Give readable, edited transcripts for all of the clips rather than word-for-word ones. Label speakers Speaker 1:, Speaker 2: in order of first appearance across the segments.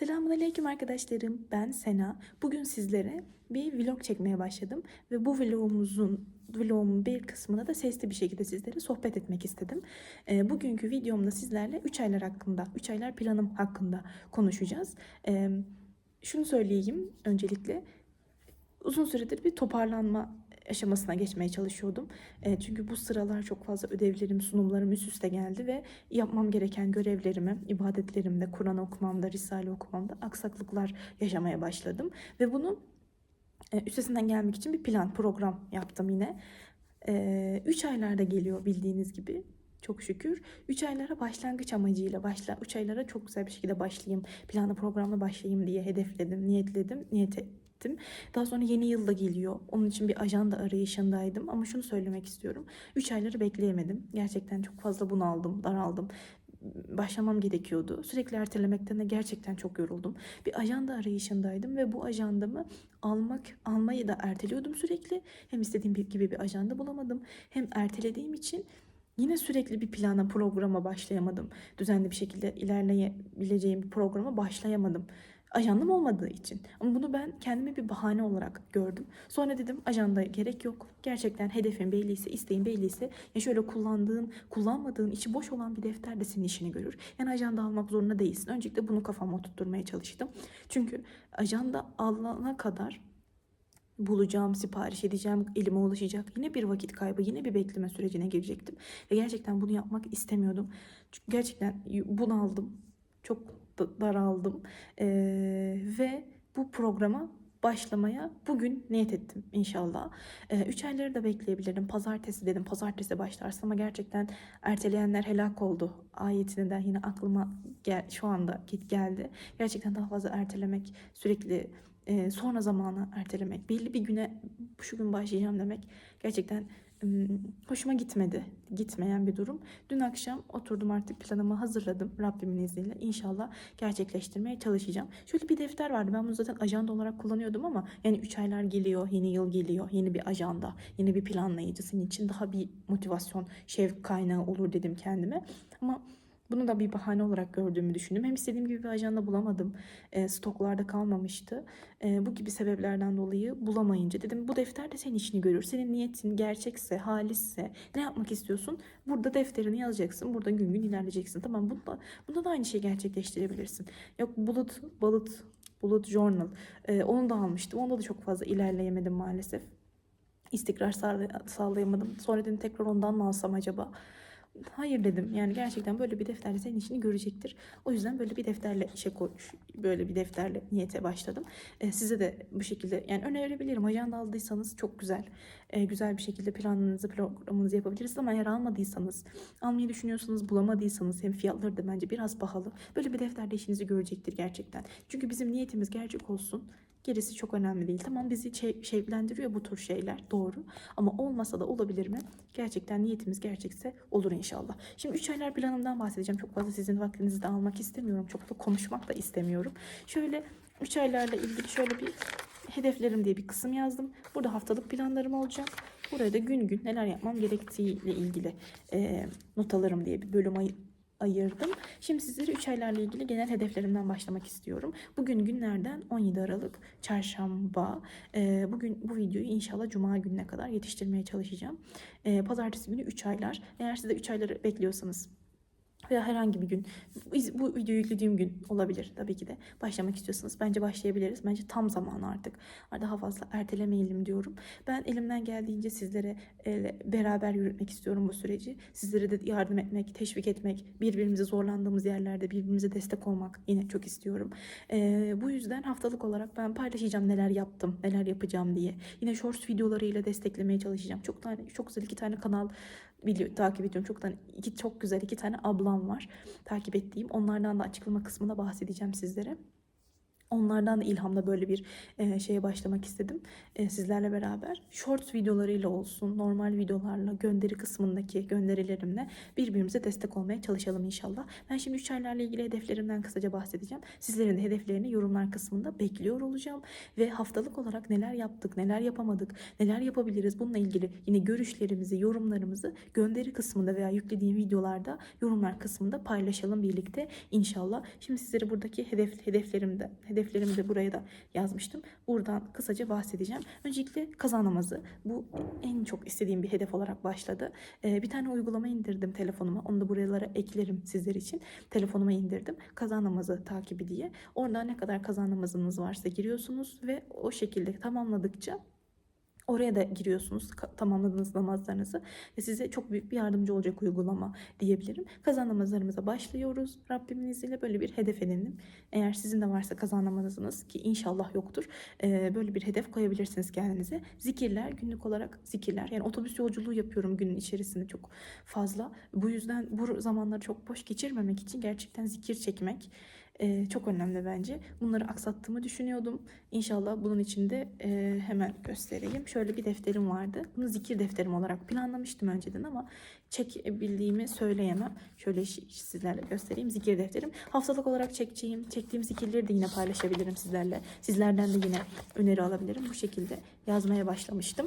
Speaker 1: Selamünaleyküm arkadaşlarım. Ben Sena. Bugün sizlere bir vlog çekmeye başladım ve bu vlogumun bir kısmında da sesli bir şekilde sizlere sohbet etmek istedim. Bugünkü videomda sizlerle 3 aylar hakkında, 3 aylar planım hakkında konuşacağız. Şunu söyleyeyim öncelikle. Uzun süredir bir toparlanma aşamasına geçmeye çalışıyordum. Çünkü bu sıralar çok fazla ödevlerim, sunumlarım üst üste geldi ve yapmam gereken görevlerimi, ibadetlerimde, Kur'an okumamda, Risale okumamda aksaklıklar yaşamaya başladım. Ve bunu üstesinden gelmek için bir plan, program yaptım yine. 3 aylarda geliyor bildiğiniz gibi. Çok şükür. 3 aylara başlangıç amacıyla 3 aylara çok güzel bir şekilde başlayayım, planlı programla başlayayım diye hedefledim, niyet ettim. Daha sonra yeni yıl da geliyor. Onun için bir ajanda arayışındaydım. Ama şunu söylemek istiyorum. 3 ayları bekleyemedim. Gerçekten çok fazla bunaldım, daraldım. Başlamam gerekiyordu. Sürekli ertelemekten de gerçekten çok yoruldum. Bir ajanda arayışındaydım ve bu ajandamı almayı da erteliyordum sürekli. Hem istediğim gibi bir ajanda bulamadım. Hem ertelediğim için yine sürekli bir plana, programa başlayamadım. Düzenli bir şekilde ilerleyebileceğim bir programa başlayamadım. Ajandam olmadığı için. Ama bunu ben kendime bir bahane olarak gördüm. Sonra dedim ajanda gerek yok. Gerçekten hedefin belliyse, isteğin belliyse ya şöyle kullanmadığın, içi boş olan bir defter de senin işini görür. Yani ajanda almak zorunda değilsin. Öncelikle bunu kafama oturtmaya çalıştım. Çünkü ajanda alana kadar bulacağım, sipariş edeceğim, elime ulaşacak. Yine bir vakit kaybı, yine bir bekleme sürecine girecektim. Ve gerçekten bunu yapmak istemiyordum. Çünkü gerçekten bunaldım. Çok daraldım. Ve bu programa başlamaya bugün niyet ettim inşallah. 3 ayları da bekleyebilirim. Pazartesi dedim. Pazartesi başlarsın ama gerçekten erteleyenler helak oldu. Ayetinden yine aklıma şu anda geldi. Gerçekten daha fazla ertelemek, sürekli sonra zamanı ertelemek, belli bir güne şu gün başlayacağım demek gerçekten hoşuma gitmeyen bir durum. Dün akşam oturdum, artık planımı hazırladım Rabbimin izniyle. İnşallah gerçekleştirmeye çalışacağım. Şöyle bir defter vardı, ben bunu zaten ajanda olarak kullanıyordum ama yani 3 aylar geliyor, yeni yıl geliyor, yeni bir ajanda, yeni bir planlayıcı senin için daha bir motivasyon, şevk kaynağı olur dedim kendime. Ama bunu da bir bahane olarak gördüğümü düşündüm. Hem istediğim gibi bir ajanda bulamadım. Stoklarda kalmamıştı. Bu gibi sebeplerden dolayı bulamayınca dedim bu defter de senin işini görür. Senin niyetin gerçekse, halisse, ne yapmak istiyorsun? Burada defterini yazacaksın. Burada gün gün ilerleyeceksin. Tamam, bunda da aynı şeyi gerçekleştirebilirsin. Yok bullet journal. Onu da almıştım. Onda da çok fazla ilerleyemedim maalesef. İstikrar sağlayamadım. Sonra dedim tekrar ondan mı alsam acaba? Hayır dedim. Yani gerçekten böyle bir defterle senin işini görecektir. O yüzden böyle bir defterle böyle bir defterle niyete başladım. Size de bu şekilde yani önerebilirim. Ajanda aldıysanız çok güzel. Güzel bir şekilde programınızı yapabilirsiniz ama eğer almayı düşünüyorsanız, bulamadıysanız, hem fiyatları da bence biraz pahalı. Böyle bir defterde işinizi görecektir gerçekten. Çünkü bizim niyetimiz gerçek olsun. Gerisi çok önemli değil. Tamam, bizi şevklendiriyor bu tür şeyler, doğru. Ama olmasa da olabilir mi? Gerçekten niyetimiz gerçekse olur inşallah. Şimdi 3 aylar planımdan bahsedeceğim. Çok fazla sizin vaktinizi de almak istemiyorum. Çok da konuşmak da istemiyorum. Şöyle 3 aylarla ilgili şöyle bir hedeflerim diye bir kısım yazdım. Burada haftalık planlarım olacak. Buraya da gün gün neler yapmam gerektiğiyle ilgili not alırım diye bir bölüm ayırdım. Şimdi sizlere 3 aylarla ilgili genel hedeflerimden başlamak istiyorum. Bugün günlerden 17 Aralık Çarşamba. Bugün bu videoyu inşallah Cuma gününe kadar yetiştirmeye çalışacağım. Pazartesi günü 3 aylar. Eğer siz de 3 ayları bekliyorsanız veya herhangi bir gün, bu videoyu yüklediğim gün olabilir tabii ki de, başlamak istiyorsanız bence başlayabiliriz. Bence tam zamanı artık. Daha fazla ertelemeyelim diyorum. Ben elimden geldiğince sizlere beraber yürütmek istiyorum bu süreci. Sizlere de yardım etmek, teşvik etmek, birbirimize zorlandığımız yerlerde birbirimize destek olmak yine çok istiyorum. Bu yüzden haftalık olarak ben paylaşacağım neler yaptım, neler yapacağım diye. Yine shorts videolarıyla desteklemeye çalışacağım. Çok güzel 2 tane kanal takip ediyorum. Çok güzel 2 tane ablam var takip ettiğim. Onlardan da açıklama kısmında bahsedeceğim sizlere. Onlardan da ilhamla böyle bir şeye başlamak istedim sizlerle beraber. Short videolarıyla olsun, normal videolarla, gönderi kısmındaki gönderilerimle birbirimize destek olmaya çalışalım inşallah. Ben şimdi 3 aylarla ilgili hedeflerimden kısaca bahsedeceğim. Sizlerin de hedeflerini yorumlar kısmında bekliyor olacağım. Ve haftalık olarak neler yaptık, neler yapamadık, neler yapabiliriz bununla ilgili yine görüşlerimizi, yorumlarımızı gönderi kısmında veya yüklediğim videolarda yorumlar kısmında paylaşalım birlikte inşallah. Şimdi sizlere buradaki hedeflerimi de buraya da yazmıştım. Buradan kısaca bahsedeceğim. Öncelikle kaza namazı. Bu en çok istediğim bir hedef olarak başladı. Bir tane uygulama indirdim telefonuma. Onu da buralara eklerim sizler için. Telefonuma indirdim. Kaza namazı takibi diye. Orada ne kadar kaza namazınız varsa giriyorsunuz ve o şekilde tamamladıkça oraya da giriyorsunuz tamamladığınız namazlarınızı ve size çok büyük bir yardımcı olacak uygulama diyebilirim. Kaza namazlarımıza başlıyoruz. Rabbimin izniyle böyle bir hedef edindim. Eğer sizin de varsa kaza namazınız ki inşallah yoktur. Böyle bir hedef koyabilirsiniz kendinize. Zikirler, günlük olarak zikirler. Yani otobüs yolculuğu yapıyorum günün içerisinde çok fazla. Bu yüzden bu zamanları çok boş geçirmemek için gerçekten zikir çekmek çok önemli bence. Bunları aksattığımı düşünüyordum. İnşallah bunun için de hemen göstereyim. Şöyle bir defterim vardı. Bunu zikir defterim olarak planlamıştım önceden ama çekebildiğimi söyleyemem. Şöyle sizlerle göstereyim. Zikir defterim. Haftalık olarak çektiğim zikirleri de yine paylaşabilirim sizlerle. Sizlerden de yine öneri alabilirim. Bu şekilde yazmaya başlamıştım.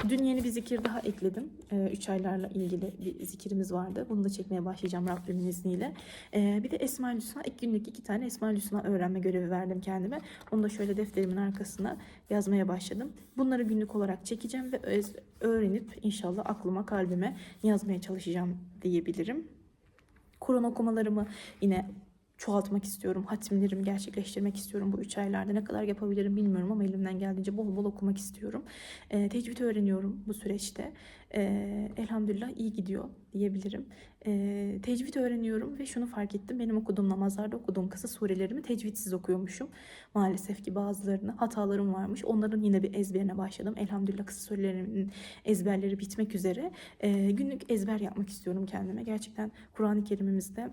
Speaker 1: Dün yeni bir zikir daha ekledim. 3 aylarla ilgili bir zikirimiz vardı. Bunu da çekmeye başlayacağım Rabbimin izniyle. Bir de Esma-ül Hüsna, günlük 2 tane Esma-ül Hüsna öğrenme görevi verdim kendime. Onu da şöyle defterimin arkasına yazmaya başladım. Bunları günlük olarak çekeceğim ve öğrenip inşallah aklıma, kalbime yazmaya çalışacağım diyebilirim. Kur'an okumalarımı yine çoğaltmak istiyorum. Hatimlerimi gerçekleştirmek istiyorum. Bu 3 aylarda ne kadar yapabilirim bilmiyorum ama elimden geldiğince bol bol okumak istiyorum. Tecvid öğreniyorum bu süreçte. Elhamdülillah iyi gidiyor diyebilirim. Tecvid öğreniyorum ve şunu fark ettim. Benim okuduğum namazlarda okuduğum kısa surelerimi tecvidsiz okuyormuşum. Maalesef ki bazılarını hatalarım varmış. Onların yine bir ezberine başladım. Elhamdülillah kısa surelerimin ezberleri bitmek üzere. Günlük ezber yapmak istiyorum kendime. Gerçekten Kur'an-ı Kerim'imizde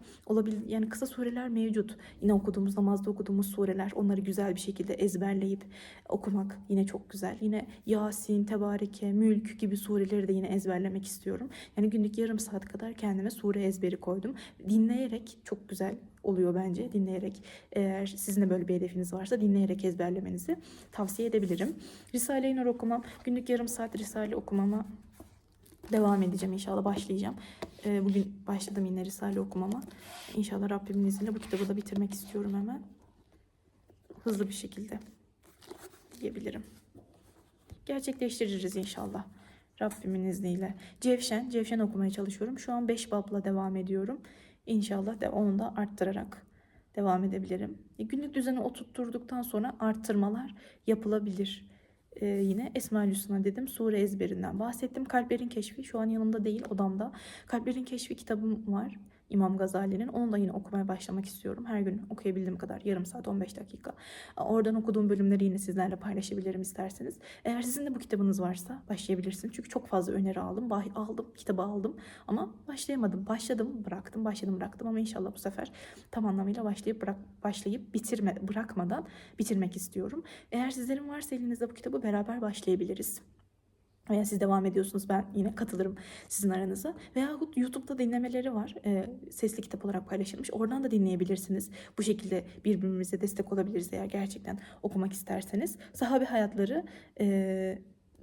Speaker 1: yani kısa sureler mevcut. Yine okuduğumuz namazda okuduğumuz sureler, onları güzel bir şekilde ezberleyip okumak yine çok güzel. Yine Yasin, Tebareke, Mülk gibi sureleri de yine ezberlemek istiyorum. Yani günlük yarım saat kadar kendime sure ezberi koydum. Dinleyerek çok güzel oluyor bence. Dinleyerek, eğer sizin de böyle bir hedefiniz varsa dinleyerek ezberlemenizi tavsiye edebilirim. Risale-i Nur okumam, günlük yarım saat Risale okumama devam edeceğim inşallah, başlayacağım. Bugün başladım yine Risale okumama. İnşallah Rabbimin izniyle bu kitabı da bitirmek istiyorum hemen. Hızlı bir şekilde diyebilirim. Gerçekleştiririz inşallah Rabbimin izniyle. Cevşen okumaya çalışıyorum. Şu an 5 babla devam ediyorum. İnşallah de onu da arttırarak devam edebilirim. Günlük düzeni oturtturduktan sonra arttırmalar yapılabilir. Yine Esma-ül Hüsna dedim. Sure ezberinden bahsettim. Kalplerin Keşfi şu an yanımda değil, odamda. Kalplerin Keşfi kitabım var. İmam Gazali'nin. Onu da yine okumaya başlamak istiyorum. Her gün okuyabildiğim kadar yarım saat 15 dakika. Oradan okuduğum bölümleri yine sizlerle paylaşabilirim isterseniz. Eğer sizin de bu kitabınız varsa başlayabilirsiniz. Çünkü çok fazla öneri aldım. Kitabı aldım ama başlayamadım. Başladım, bıraktım ama inşallah bu sefer tam anlamıyla başlayıp bırakmadan bitirmek istiyorum. Eğer sizlerin varsa elinizde bu kitabı beraber başlayabiliriz. Veya siz devam ediyorsunuz, ben yine katılırım sizin aranıza. Veyahut YouTube'da dinlemeleri var. Sesli kitap olarak paylaşılmış. Oradan da dinleyebilirsiniz. Bu şekilde birbirimize destek olabiliriz eğer gerçekten okumak isterseniz. Sahabe hayatları,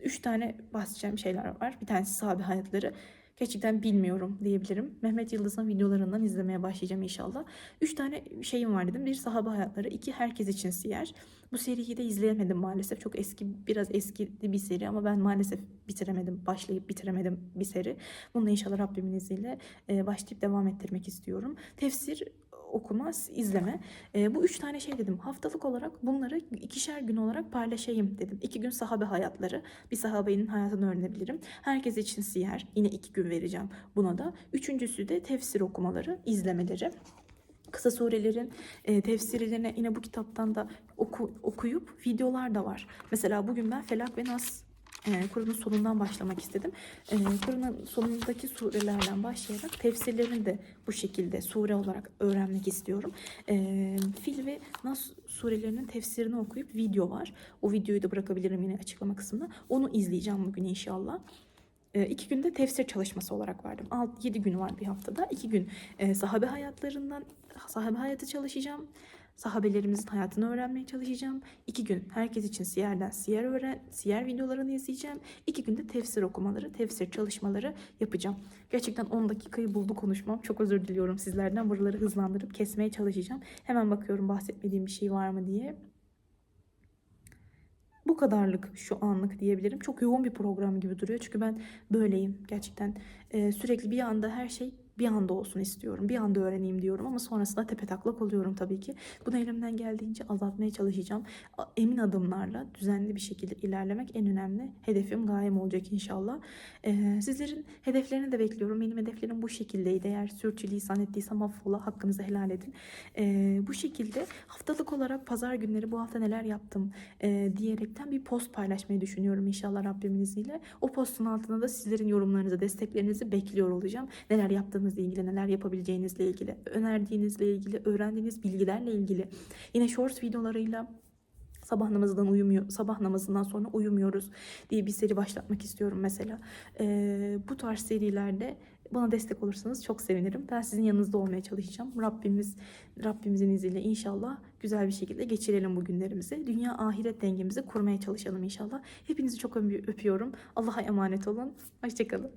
Speaker 1: 3 tane bahsedeceğim şeyler var. Bir tanesi sahabe hayatları. Gerçekten bilmiyorum diyebilirim. Mehmet Yıldız'ın videolarından izlemeye başlayacağım inşallah. 3 tane şeyim var dedim. 1 sahabe hayatları, 2 herkes için siyer. Bu seriyi de izleyemedim maalesef. Çok biraz eski bir seri ama ben maalesef başlayıp bitiremedim bir seri. Bunu da inşallah Rabbimin izniyle başlayıp devam ettirmek istiyorum. Tefsir okuma, izleme. Bu 3 tane şey dedim. Haftalık olarak bunları 2'şer gün olarak paylaşayım dedim. 2 gün sahabe hayatları. Bir sahabenin hayatını öğrenebilirim. Herkes için siyer. Yine 2 gün vereceğim buna da. Üçüncüsü de tefsir okumaları, izlemeleri. Kısa surelerin tefsirlerine yine bu kitaptan da okuyup videolar da var. Mesela bugün ben Felak ve Nas Kur'an'ın sonundan başlamak istedim. Kur'an'ın sonundaki surelerden başlayarak tefsirlerini de bu şekilde sure olarak öğrenmek istiyorum. Fil ve Nas surelerinin tefsirini okuyup video var. O videoyu da bırakabilirim yine açıklama kısmına. Onu izleyeceğim bugün inşallah. 2 günde tefsir çalışması olarak verdim. 7 gün var bir haftada. 2 gün sahabe hayatlarından, sahabe hayatı çalışacağım. Sahabelerimizin hayatını öğrenmeye çalışacağım. 2 gün herkes için siyerden siyer videolarını izleyeceğim. 2 günde tefsir okumaları, tefsir çalışmaları yapacağım. Gerçekten 10 dakikayı buldu konuşmam. Çok özür diliyorum sizlerden. Buraları hızlandırıp kesmeye çalışacağım. Hemen bakıyorum bahsetmediğim bir şey var mı diye. Bu kadarlık şu anlık diyebilirim. Çok yoğun bir program gibi duruyor. Çünkü ben böyleyim. Gerçekten sürekli bir anda her şey bir anda olsun istiyorum. Bir anda öğreneyim diyorum ama sonrasında tepetaklak oluyorum tabii ki. Bunu elimden geldiğince azaltmaya çalışacağım. Emin adımlarla düzenli bir şekilde ilerlemek en önemli hedefim, gayem olacak inşallah. Sizlerin hedeflerini de bekliyorum. Benim hedeflerim bu şekildeydi. Eğer sürçülisan ettiysem affola, hakkınızı helal edin. Bu şekilde haftalık olarak pazar günleri bu hafta neler yaptım diyerekten bir post paylaşmayı düşünüyorum inşallah Rabbimin izniyle. O postun altına da sizlerin yorumlarınızı, desteklerinizi bekliyor olacağım. Neler yaptığınızla ilgili, neler yapabileceğinizle ilgili, önerdiğinizle ilgili, öğrendiğiniz bilgilerle ilgili. Yine shorts videolarıyla sabah namazından sonra uyumuyoruz diye bir seri başlatmak istiyorum mesela. Bu tarz serilerde bana destek olursanız çok sevinirim. Ben sizin yanınızda olmaya çalışacağım. Rabbimizin izniyle inşallah güzel bir şekilde geçirelim bu günlerimizi. Dünya ahiret dengemizi kurmaya çalışalım inşallah. Hepinizi çok öpüyorum. Allah'a emanet olun. Hoşçakalın.